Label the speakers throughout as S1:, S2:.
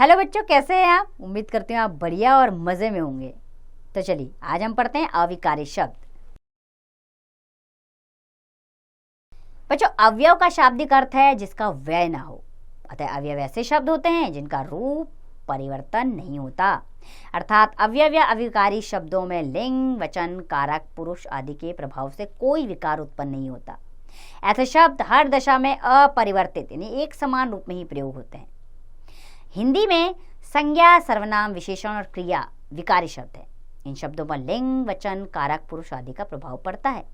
S1: Hello बच्चों, कैसे हैं आप? उम्मीद करती हूँ आप बढ़िया और मज़े में होंगे। तो चलिए आज हम पढ़ते हैं अविकारी शब्द। बच्चों, अवयव का शाब्दिक अर्थ है जिसका व्यय ना हो। अतः अवयव ऐसे शब्द होते हैं जिनका रूप परिवर्तन नहीं होता। अर्थात अवयव या अविकारी शब्दों में लिंग, वचन, कारक, पुरुष आदि के प्रभाव से कोई विकार उत्पन्न नहीं होता। ऐसे शब्द हर दशा में अपरिवर्तित यानी एक समान रूप में ही प्रयोग होते हैं। हिंदी में संज्ञा, सर्वनाम, विशेषण और क्रिया विकारी शब्द है। इन शब्दों पर लिंग, वचन, कारक, पुरुष आदि का प्रभाव पड़ता है।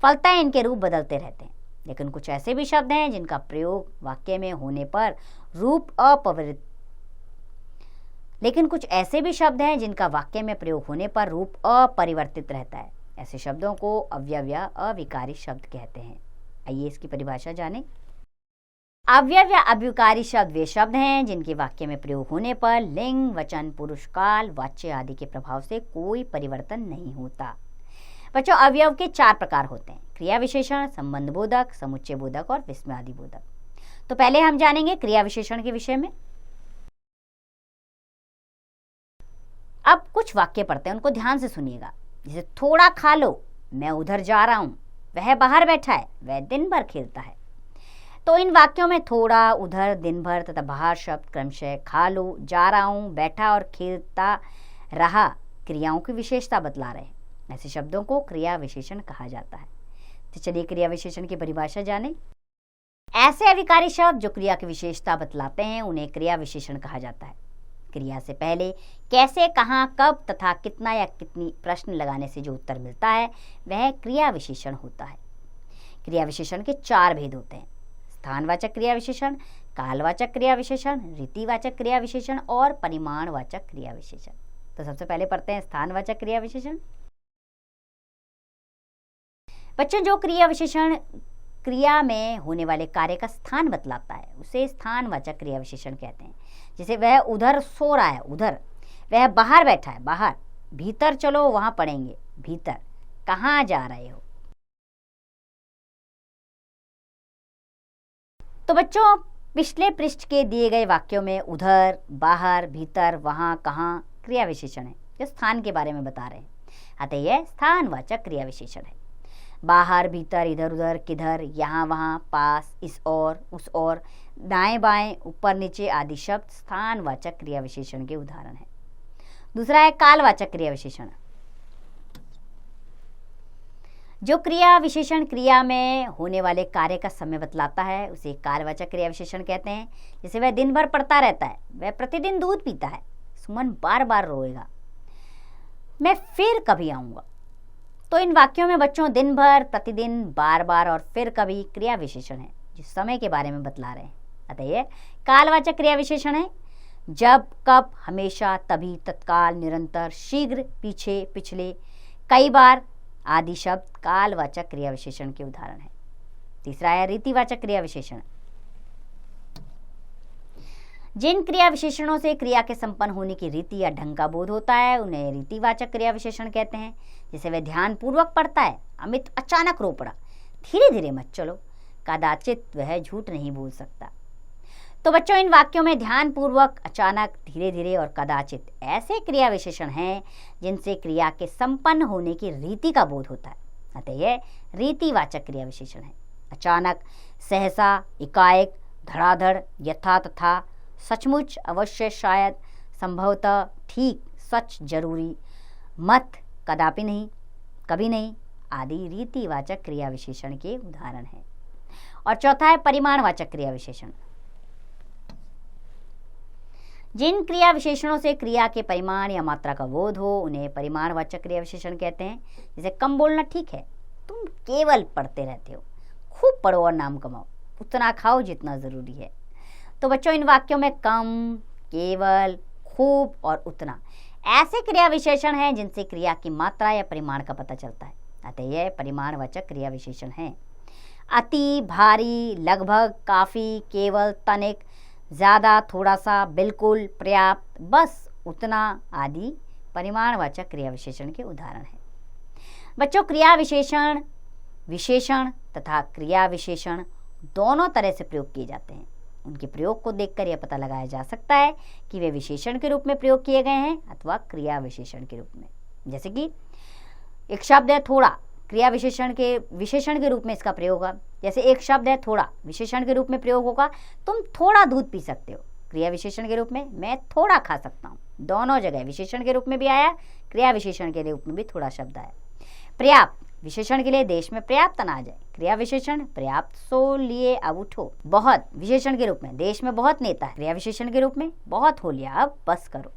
S1: फलतः इनके रूप बदलते रहते हैं। लेकिन कुछ ऐसे भी शब्द हैं जिनका प्रयोग वाक्य में होने पर रूप अपरिवर्तित रहता है। ऐसे शब्दों को अवयव या अविकारी शब्द कहते हैं। आइए इसकी परिभाषा जानें। अवयव या अविकारी शब्द वे शब्द हैं जिनके वाक्य में प्रयोग होने पर लिंग, वचन, पुरुष, काल, वाच्य आदि के प्रभाव से कोई परिवर्तन नहीं होता। बच्चों, अवयव के 4 प्रकार होते हैं: क्रिया विशेषण, संबंध बोधक, समुच्चय बोधक और विस्मयादि बोधक। तो पहले हम जानेंगे क्रिया विशेषण के विषय में। अब कुछ वाक्य पढ़ते हैं, उनको ध्यान से सुनिएगा। जैसे थोड़ा खा लो, मैं उधर जा रहा हूं, वह बाहर बैठा है, वह दिन भर खेलता है। तो इन वाक्यों में थोड़ा, उधर, दिन भर तथा बाहर शब्द क्रमशः खा लो, जा रहा हूं, बैठा और खेलता रहा क्रियाओं की विशेषता बतला रहे हैं। ऐसे शब्दों को क्रिया विशेषण कहा जाता है। तो चलिए क्रिया विशेषण की परिभाषा जानें। ऐसे अविकारी शब्द जो क्रिया की विशेषता बतलाते हैं उन्हें क्रिया विशेषण कहा जाता है। क्रिया से पहले कैसे, कहाँ, कब तथा कितना या कितनी प्रश्न लगाने से जो उत्तर मिलता है वह क्रिया विशेषण होता है। क्रिया विशेषण के 4 भेद होते हैं: स्थानवाचक क्रिया विशेषण, कालवाचक क्रिया विशेषण, रीतिवाचक क्रिया विशेषण और परिमाणवाचक क्रिया विशेषण। तो सबसे पहले पढ़ते हैं स्थानवाचक क्रिया विशेषण। बच्चों, जो क्रिया विशेषण क्रिया में होने वाले कार्य का स्थान बतलाता है उसे स्थानवाचक क्रिया विशेषण कहते हैं। जैसे वह उधर सो रहा है, उधर; वह बाहर बैठा है, बाहर; भीतर चलो, वहां पढ़ेंगे, भीतर; कहाँ जा रहे हो। तो बच्चों, पिछले पृष्ठ के दिए गए वाक्यों में उधर, बाहर, भीतर, वहां, कहाँ क्रिया विशेषण है जो स्थान के बारे में बता रहे हैं। अतः यह स्थानवाचक क्रिया विशेषण है। बाहर, भीतर, इधर उधर, किधर, यहाँ वहाँ, पास, इस ओर, उस ओर, दाएं बाएं, ऊपर नीचे आदि शब्द स्थानवाचक क्रिया विशेषण के उदाहरण हैं। दूसरा है कालवाचक क्रिया विशेषण। जो क्रिया विशेषण क्रिया में होने वाले कार्य का समय बतलाता है उसे कालवाचक क्रिया विशेषण कहते हैं। जैसे वह दिन भर पढ़ता रहता है, वह प्रतिदिन दूध पीता है, सुमन बार बार रोएगा, मैं फिर कभी आऊंगा। तो इन वाक्यों में बच्चों दिन भर, प्रतिदिन, बार बार और फिर कभी क्रिया विशेषण है जो समय के बारे में बतला रहे हैं। अतः यह कालवाचक क्रिया विशेषण है। जब, कब, हमेशा, तभी, तत्काल, निरंतर, शीघ्र, पीछे, पिछले, कई बार आदि शब्द कालवाचक क्रिया विशेषण के उदाहरण हैं। तीसरा है रीतिवाचक क्रिया विशेषण। जिन क्रिया विशेषणों से क्रिया के संपन्न होने की रीति या ढंग का बोध होता है उन्हें रीतिवाचक क्रिया विशेषण कहते हैं। जैसे वह ध्यान पूर्वक पढ़ता है, अमित अचानक रो पड़ा, धीरे धीरे मत चलो, कदाचित वह झूठ नहीं बोल सकता। तो बच्चों, इन वाक्यों में ध्यान पूर्वक, अचानक, धीरे धीरे और कदाचित ऐसे क्रिया विशेषण हैं जिनसे क्रिया के संपन्न होने की रीति का बोध होता है। अतः यह रीतिवाचक क्रिया विशेषण है। अचानक, सहसा, एकाएक, धड़ाधड़, यथा तथा, सचमुच, अवश्य, शायद, संभवतः, ठीक, सच, जरूरी, मत, कदापि नहीं, कभी नहीं आदि रीतिवाचक क्रिया विशेषण के उदाहरण हैं। और चौथा है परिमाणवाचक क्रिया विशेषण। जिन क्रिया विशेषणों से क्रिया के परिमाण या मात्रा का बोध हो उन्हें परिमाणवाचक क्रिया विशेषण कहते हैं। जैसे कम बोलना ठीक है, तुम केवल पढ़ते रहते हो, खूब पढ़ो और नाम कमाओ, उतना खाओ जितना जरूरी है। तो बच्चों, इन वाक्यों में कम, केवल, खूब और उतना ऐसे क्रिया विशेषण हैं जिनसे क्रिया की मात्रा या परिमाण का पता चलता है। अतः यह परिमाणवाचक क्रिया विशेषण है। अति, भारी, लगभग, काफी, केवल, तनिक, ज्यादा, थोड़ा सा, बिल्कुल, पर्याप्त, बस, उतना आदि परिमाणवाचक क्रिया विशेषण के उदाहरण हैं। बच्चों, क्रिया विशेषण, विशेषण तथा क्रिया विशेषण दोनों तरह से प्रयोग किए जाते हैं। उनके प्रयोग को देखकर यह पता लगाया जा सकता है कि वे विशेषण के रूप में प्रयोग किए गए हैं अथवा क्रिया विशेषण के रूप में। जैसे कि एक शब्द है थोड़ा, क्रिया विशेषण के रूप में इसका प्रयोग होगा। जैसे एक शब्द है थोड़ा, विशेषण के रूप में प्रयोग होगा तुम थोड़ा दूध पी सकते हो। क्रिया विशेषण के रूप में मैं थोड़ा खा सकता हूँ। दोनों जगह विशेषण के रूप में भी आया, क्रिया विशेषण के रूप में भी थोड़ा शब्द आया। पर्याप्त विशेषण के लिए देश में पर्याप्त अनाज है। क्रिया विशेषण पर्याप्त सो लिए अब उठो। बहुत विशेषण के रूप में देश में बहुत नेता है। क्रिया विशेषण के रूप में बहुत हो लिया अब बस करो।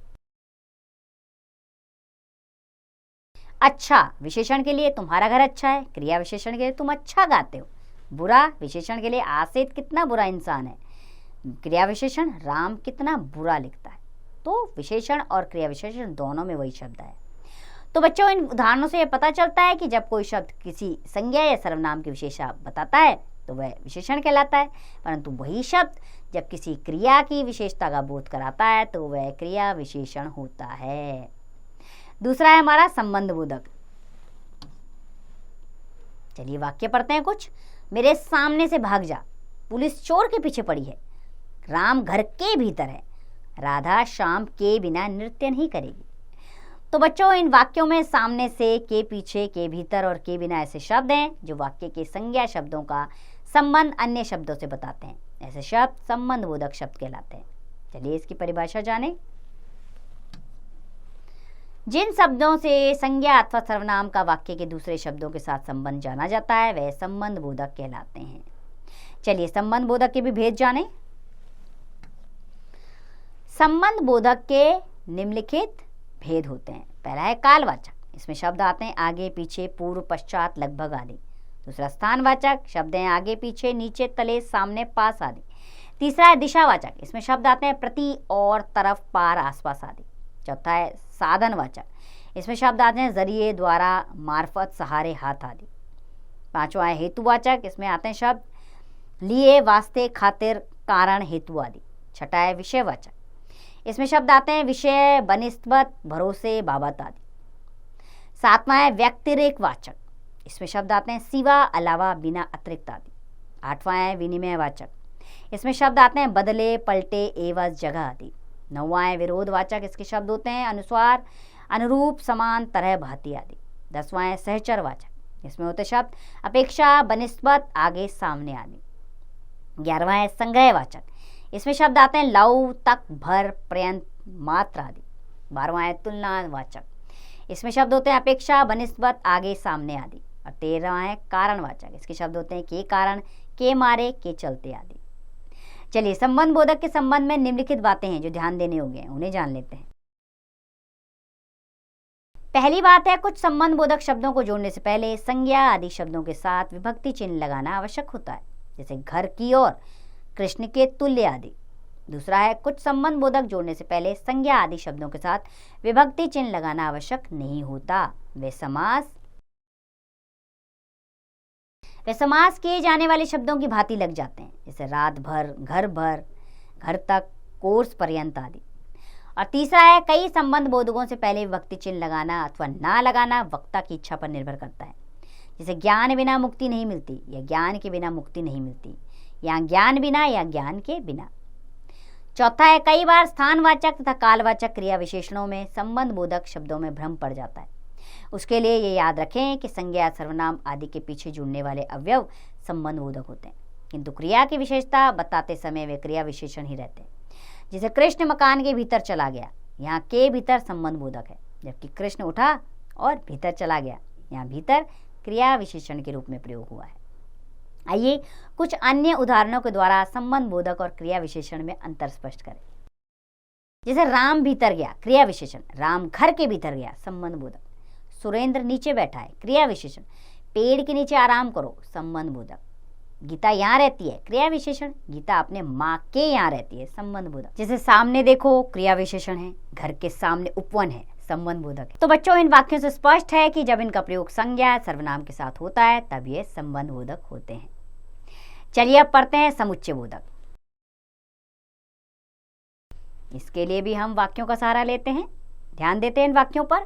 S1: अच्छा विशेषण के लिए तुम्हारा घर अच्छा है। क्रिया विशेषण के लिए तुम अच्छा गाते हो। बुरा विशेषण के लिए आसित कितना बुरा इंसान है। क्रिया विशेषण राम कितना बुरा लिखता है। तो विशेषण और क्रिया विशेषण दोनों में वही शब्द है। तो बच्चों इन उदाहरणों से यह पता चलता है कि जब कोई शब्द किसी संज्ञा या सर्वनाम की विशेषता बताता है तो वह विशेषण कहलाता है, परंतु वही शब्द जब किसी क्रिया की विशेषता का बोध कराता है तो वह क्रिया विशेषण होता है। दूसरा है हमारा संबंध बोधक। चलिए वाक्य पढ़ते हैं कुछ। मेरे सामने से भाग जा, पुलिस चोर के पीछे पड़ी है। राम घर के भीतर है, राधा शाम के बिना नृत्य नहीं करेगी। तो बच्चों इन वाक्यों में सामने से, के पीछे, के भीतर और के बिना ऐसे शब्द हैं जो वाक्य के संज्ञा शब्दों का संबंध अन्य शब्दों से बताते हैं। ऐसे शब्द संबंध बोधक शब्द कहलाते हैं। चलिए इसकी परिभाषा जानें। जिन शब्दों से संज्ञा अथवा सर्वनाम का वाक्य के दूसरे शब्दों के साथ संबंध जाना जाता है वह संबंध बोधक कहलाते हैं। चलिए संबंध बोधक के भी भेद जानें। संबंध बोधक के निम्नलिखित भेद होते हैं। पहला है कालवाचक, इसमें शब्द आते हैं आगे पीछे, पूर्व पश्चात, लगभग आदि। दूसरा स्थानवाचक, शब्द हैं आगे पीछे, नीचे, तले, सामने, पास आदि। तीसरा है दिशावाचक, इसमें शब्द आते हैं प्रति, और, तरफ, पार, आसपास आदि। चौथा है साधनवाचक, इसमें शब्द आते हैं जरिए, द्वारा, मार्फत, सहारे, हाथ आदि। पांचवा है हेतुवाचक, इसमें आते हैं शब्द लिए, वास्ते, खातिर, कारण, हेतु आदि। छठा है विषयवाचक, इसमें शब्द आते हैं विषय, बनिस्बत, भरोसे, बाबत आदि। सातवां है व्यक्तिरेक वाचक, इसमें शब्द आते हैं सिवा, अलावा, बिना, अतिरिक्त आदि। आठवां है विनिमय वाचक, इसमें शब्द आते हैं बदले, पलटे, एवज, जगह आदि। नौवां है विरोधवाचक, इसके शब्द होते हैं अनुस्वार, अनुरूप, समान, तरह, भांति आदि। 10वां है सहचर वाचक, इसमें होते शब्द अपेक्षा, बनिस्बत, आगे, सामने आदि। 11वां है संग्रह वाचक, इसमें शब्द आते हैं लव, तक, भर, पर्यंत, मात्र आदि। 12वां है तुलना वाचक, इसमें शब्द होते हैं अपेक्षा, बनिस्बत, आगे, सामने आदि। और 13वां है कारणवाचक, इसके शब्द होते हैं के कारण, के मारे, के चलते आदि। चलिए संबंध बोधक के संबंध में निम्नलिखित बातें हैं जो ध्यान देने होंगे, उन्हें जान लेते हैं। पहली बात है कुछ संबंध बोधक शब्दों को जोड़ने से पहले संज्ञा आदि शब्दों के साथ विभक्ति चिन्ह लगाना आवश्यक होता है, जैसे घर की ओर, कृष्ण के तुल्य आदि। दूसरा है कुछ संबंध बोधक जोड़ने से पहले संज्ञा आदि शब्दों के साथ विभक्ति चिन्ह लगाना आवश्यक नहीं होता। वे समास किए जाने वाले शब्दों की भांति लग जाते हैं, जैसे रात भर, घर भर, घर तक, कोर्स पर्यंत आदि। और तीसरा है कई संबंध बोधकों से पहले विभक्ति चिन्ह लगाना अथवा ना लगाना वक्ता की इच्छा पर निर्भर करता है, जैसे ज्ञान बिना मुक्ति नहीं मिलती या ज्ञान के बिना मुक्ति नहीं मिलती, या ज्ञान बिना या ज्ञान के बिना। चौथा है कई बार स्थानवाचक तथा कालवाचक क्रिया विशेषणों में संबंध बोधक शब्दों में भ्रम पड़ जाता है। उसके लिए ये याद रखें कि संज्ञा, सर्वनाम आदि के पीछे जुड़ने वाले अवयव संबंध बोधक होते हैं, किंतु क्रिया की विशेषता बताते समय वे क्रिया विशेषण ही रहते हैं। जैसे कृष्ण मकान के भीतर चला गया, यहाँ के भीतर संबंध बोधक है, जबकि कृष्ण उठा और भीतर चला गया, यहाँ भीतर क्रिया विशेषण के रूप में प्रयोग हुआ है। आइए कुछ अन्य उदाहरणों के द्वारा संबंध बोधक और क्रिया विशेषण में अंतर स्पष्ट करें। जैसे राम भीतर गया, क्रिया विशेषण, राम घर के भीतर गया, संबंध बोधक। सुरेंद्र नीचे बैठा है, क्रिया विशेषण, पेड़ के नीचे आराम करो, संबंध बोधक। गीता यहाँ रहती है, क्रिया विशेषण, गीता अपने माँ के यहाँ रहती है, संबंध बोधक। जैसे सामने देखो, क्रिया विशेषण है, घर के सामने उपवन है, संबंध बोधक है। तो बच्चों इन वाक्यों से स्पष्ट है कि जब इनका प्रयोग संज्ञा, सर्वनाम के साथ होता है तब ये संबंध बोधक होते हैं। चलिए अब पढ़ते हैं समुच्चय बोधक। इसके लिए भी हम वाक्यों का सहारा लेते हैं, ध्यान देते हैं इन वाक्यों पर।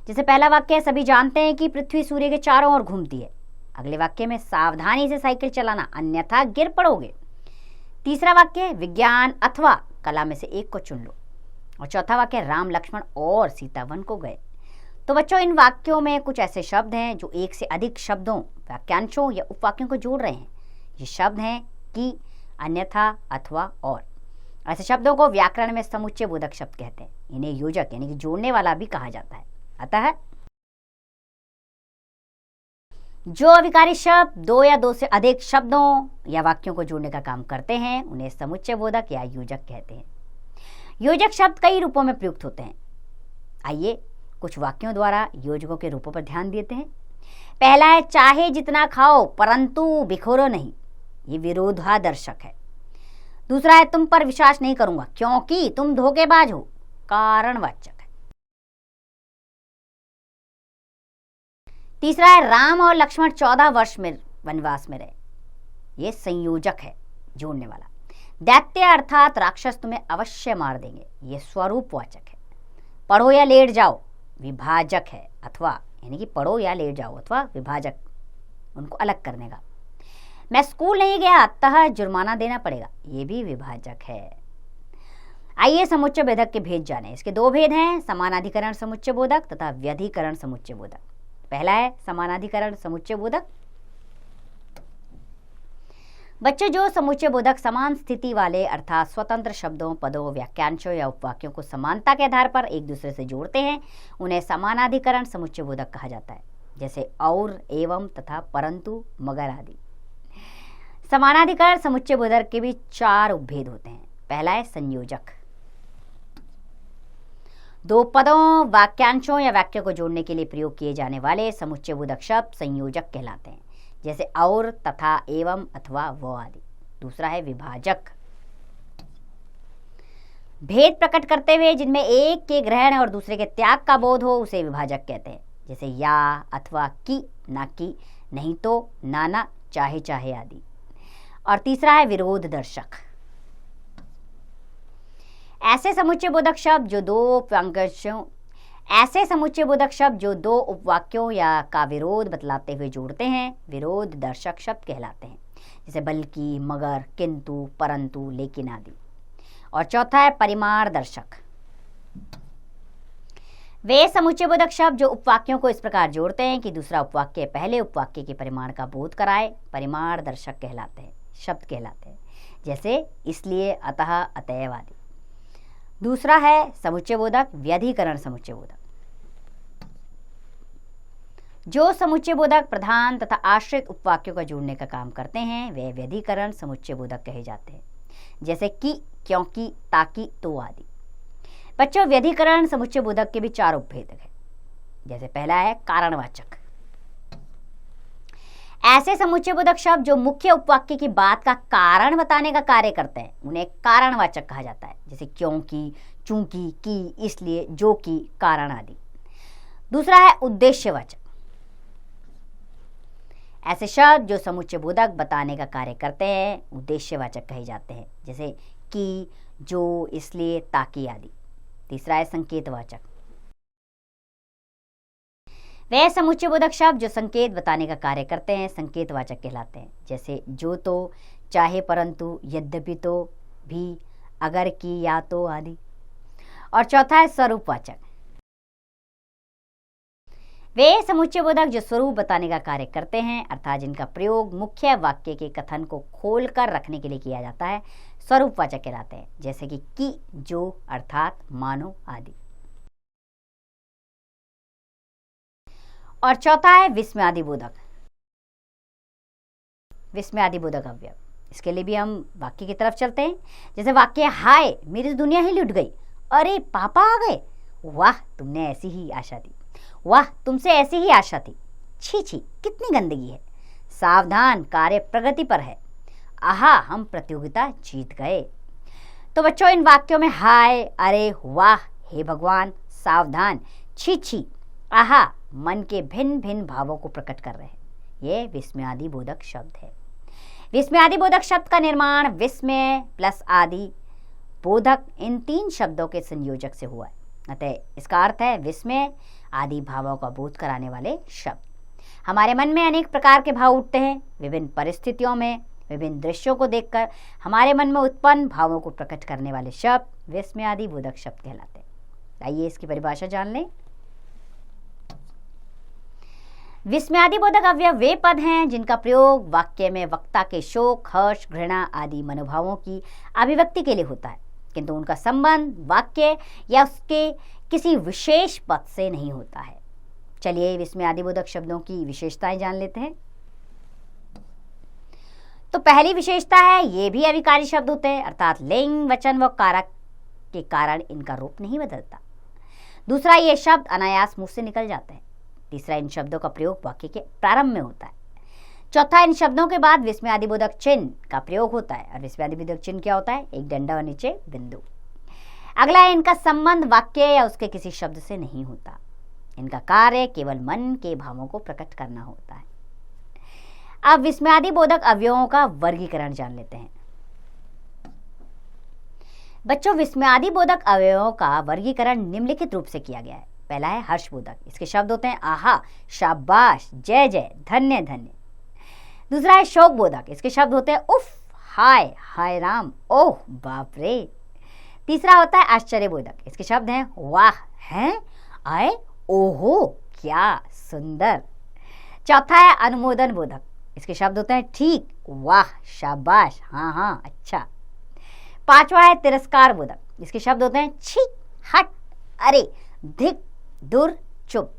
S1: जैसे पहला वाक्य है सभी जानते हैं कि पृथ्वी सूर्य के चारों ओर घूमती है। अगले वाक्य में सावधानी से साइकिल चलाना अन्यथा गिर पड़ोगे। तीसरा वाक्य विज्ञान अथवा कला में से एक को चुन लो। और चौथा वाक्य राम लक्ष्मण और सीता वन को गए। तो बच्चों, इन वाक्यों में कुछ ऐसे शब्द हैं जो एक से अधिक शब्दों, वाक्यांशों या उपवाक्यों को जोड़ रहे हैं। ये शब्द हैं कि, अन्यथा, अथवा, और। ऐसे शब्दों को व्याकरण में समुच्चय बोधक शब्द कहते हैं। इन्हें योजक यानी कि जोड़ने वाला भी कहा जाता है। अतः जो अविकारी शब्द दो या दो से अधिक शब्दों या वाक्यों को जोड़ने का काम करते हैं उन्हें समुच्चय बोधक या योजक कहते हैं। योजक शब्द कई रूपों में प्रयुक्त होते हैं। आइए कुछ वाक्यों द्वारा योजकों के रूपों पर ध्यान देते हैं। पहला है चाहे जितना खाओ परंतु बिखोरो नहीं। ये विरोधादर्शक है। दूसरा है तुम पर विश्वास नहीं करूंगा क्योंकि तुम धोखेबाज हो। कारणवाचक है। तीसरा है राम और लक्ष्मण 14 वर्ष में वनवास में रहे। ये संयोजक है, जोड़ने वाला। दैत्य अर्थात राक्षस तुम्हें अवश्य मार देंगे। ये स्वरूपवाचक है। पढ़ो या लेट जाओ विभाजक है, अथवा यानी कि पढ़ो या लेट जाओ अथवा विभाजक, उनको अलग करने का। मैं स्कूल नहीं गया अतः जुर्माना देना पड़ेगा, ये भी विभाजक है। आइए समुच्चय बोधक के भेद जाने। इसके दो भेद हैं, समानाधिकरण समुच्चय बोधक तथा व्यधिकरण समुच्चय बोधक। पहला है समानाधिकरण समुच्चय बोधक। बच्चों, जो समुच्चय बोधक समान स्थिति वाले अर्थात स्वतंत्र शब्दों, पदों, वाक्यांशों या उपवाक्यों को समानता के आधार पर एक दूसरे से जोड़ते हैं उन्हें समानाधिकरण समुच्चय बोधक कहा जाता है। जैसे और, एवं तथा परंतु, मगर आदि। समानाधिकरण समुच्चय बोधक के भी 4 उपभेद होते हैं। पहला है संयोजक। दो पदों, वाक्यांशों या वाक्यों को जोड़ने के लिए प्रयोग किए जाने वाले समुच्चय बोधक शब्द संयोजक कहलाते हैं। जैसे और, तथा, एवं, अथवा, वो आदि। दूसरा है विभाजक। भेद प्रकट करते हुए जिनमें एक के ग्रहण और दूसरे के त्याग का बोध हो उसे विभाजक कहते हैं। जैसे या, अथवा, की, ना की, नहीं तो, ना, चाहे चाहे आदि। और तीसरा है विरोध दर्शक। ऐसे समुच्चय बोधक शब्द जो दो उपवाक्यों या का विरोध बतलाते हुए जोड़ते हैं विरोध दर्शक शब्द कहलाते हैं। जैसे बल्कि, मगर, किंतु, परंतु, लेकिन आदि। और चौथा है परिमाण दर्शक। वे समुच्चय बोधक शब्द जो उपवाक्यों को इस प्रकार जोड़ते हैं कि दूसरा उपवाक्य पहले उपवाक्य के परिमाण का बोध कराए परिमाण दर्शक कहलाते हैं, शब्द कहलाते हैं। जैसे इसलिए, अतः, अतएव आदि। दूसरा है समुच्चय बोधक व्यधिकरण समुच्चय बोधक। जो समुच्चय बोधक प्रधान तथा आश्रित उपवाक्यों का जोड़ने का काम करते हैं वे व्यधिकरण समुच्चय बोधक कहे जाते हैं। जैसे कि, क्योंकि, ताकि, तो आदि। बच्चों, व्यधिकरण समुच्चय बोधक के भी 4 उपभेद हैं। जैसे पहला है कारणवाचक। ऐसे समुच्चय बोधक शब्द जो मुख्य उपवाक्य की बात का कारण बताने का कार्य करते हैं उन्हें कारणवाचक कहा जाता है। जैसे क्योंकि, चूंकि, की, इसलिए, जो कि, कारण आदि। दूसरा है उद्देश्यवाचक। ऐसे शब्द जो समुच्चय बोधक बताने का कार्य करते हैं उद्देश्यवाचक कहे जाते हैं। जैसे कि, जो, इसलिए, ताकि आदि। तीसरा है संकेतवाचक। वे समुच्चय बोधक शब्द जो संकेत बताने का कार्य करते हैं संकेतवाचक कहलाते हैं। जैसे जो, तो, चाहे, परंतु, यद्यपि, तो, भी, अगर की, या तो आदि। और चौथा है स्वरूपवाचक। वे समुच्चय बोधक जो स्वरूप बताने का कार्य करते हैं अर्थात जिनका प्रयोग मुख्य वाक्य के कथन को खोलकर रखने के लिए किया जाता है स्वरूपवाचक कहलाते हैं। जैसे कि, जो, अर्थात, मानो आदि। और चौथा है विस्मयादि बोधक। विस्मयादि बोधक अवयव, इसके लिए भी हम वाक्य की तरफ चलते हैं। जैसे वाक्य, हाय मेरी दुनिया ही लुट गई, अरे पापा आ गए, वाह तुमने ऐसी ही आशा थी, वाह तुमसे ऐसी ही आशा थी, छी छी कितनी गंदगी है, सावधान कार्य प्रगति पर है, आहा हम प्रतियोगिता जीत गए। तो बच्चों, इन वाक्यों में हाय, अरे, वाह, हे भगवान, सावधान, छी छी, आहा मन के भिन्न भिन्न भावों को प्रकट कर रहे हैं। ये विस्मयादि बोधक शब्द है। विस्मयादि बोधक शब्द का निर्माण विस्मय प्लस आदि बोधक इन 3 शब्दों के संयोजक से हुआ है। अतः इसका अर्थ है विस्मय आदि भावों का बोध कराने वाले शब्द। हमारे मन में अनेक प्रकार के भाव उठते हैं। विभिन्न परिस्थितियों में विभिन्न दृश्यों को देखकर हमारे मन में उत्पन्न भावों को प्रकट करने वाले शब्द विस्मयादि बोधक शब्द कहलाते हैं। आइए इसकी परिभाषा जान लें। विस्मयादि बोधक अवयव वे पद हैं जिनका प्रयोग वाक्य में वक्ता के शोक, हर्ष, घृणा आदि मनोभावों की अभिव्यक्ति के लिए होता है, किंतु उनका संबंध वाक्य या उसके किसी विशेष पद से नहीं होता है। चलिए विस्मयादि बोधक शब्दों की विशेषताएं जान लेते हैं। तो पहली विशेषता है, ये भी अविकारी शब्द होते हैं, अर्थात लिंग, वचन व कारक के कारण इनका रूप नहीं बदलता। दूसरा, ये शब्द अनायास मुंह से निकल जाते हैं। तीसरा, इन शब्दों का प्रयोग वाक्य के प्रारंभ में होता है। चौथा, इन शब्दों के बाद विस्मयादि बोधक चिन्ह का प्रयोग होता है। और विस्मयादि बोधक चिन्ह क्या होता है? एक डंडा और नीचे बिंदु। अगला है, इनका संबंध वाक्य या उसके किसी शब्द से नहीं होता। इनका कार्य केवल मन के भावों को प्रकट करना होता है। अब विस्मयादि बोधक अवयवों का वर्गीकरण जान लेते हैं। बच्चों, विस्मयादि बोधक अवयवों का वर्गीकरण निम्नलिखित रूप से किया गया है। पहला है हर्षबोधक। इसके शब्द होते हैं आहा, शाबाश, जय जय, धन्य धन्य। दूसरा है शोक बोधक। इसके शब्द होते हैं उफ, हाय, हाय राम, ओह, बाप रे। तीसरा होता है आश्चर्य बोधक। इसके शब्द हैं वाह, हैं, आए, ओहो, क्या सुंदर। चौथा है अनुमोदन बोधक। इसके शब्द होते हैं ठीक, वाह, शाबाश, हाँ हाँ, अच्छा। पांचवा है तिरस्कार बोधक। इसके शब्द होते हैं छी, हट, अरे, धिक, दूर, चुप।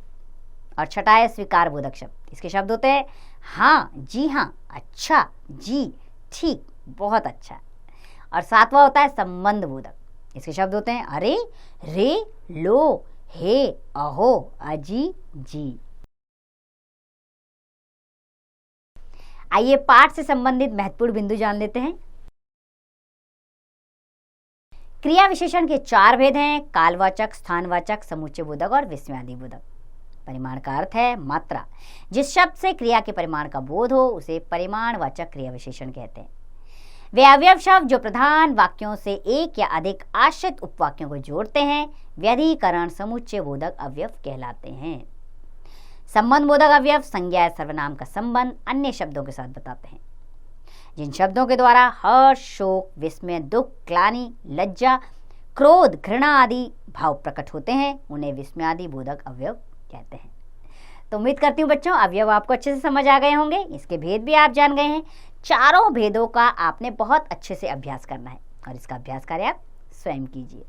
S1: और छठा है स्वीकार बोधक शब्द। इसके शब्द होते हैं हाँ, जी हाँ, अच्छा, जी, ठीक, बहुत अच्छा। और सातवां होता है संबंध बोधक। इसके शब्द होते हैं अरे, रे, लो, हे, अहो, अजी, जी। आइए पाठ से संबंधित महत्वपूर्ण बिंदु जान लेते हैं। क्रिया विशेषण के 4 भेद हैं: कालवाचक, स्थानवाचक, समुच्चय बोधक और विस्मयादि बोधक। परिमाण का अर्थ है मात्रा। जिस शब्द से क्रिया के परिमाण का बोध हो उसे परिमाणवाचक क्रिया विशेषण कहते हैं। वे अवयव शब्द जो प्रधान वाक्यों से एक या अधिक आश्रित उपवाक्यों को जोड़ते हैं व्यधिकरण समुच्चय बोधक अवयव कहलाते हैं। संबंध बोधक अवयव संज्ञा या सर्वनाम का संबंध अन्य शब्दों के साथ बताते हैं। जिन शब्दों के द्वारा हर्ष, शोक, विस्मय, दुख, ग्लानि, लज्जा, क्रोध, घृणा आदि भाव प्रकट होते हैं उन्हें विस्मयादि बोधक अवयव कहते हैं। तो उम्मीद करती हूँ बच्चों अवयव आपको अच्छे से समझ आ गए होंगे, इसके भेद भी आप जान गए हैं। चारों भेदों का आपने बहुत अच्छे से अभ्यास करना है और इसका अभ्यास कार्य आप स्वयं कीजिए।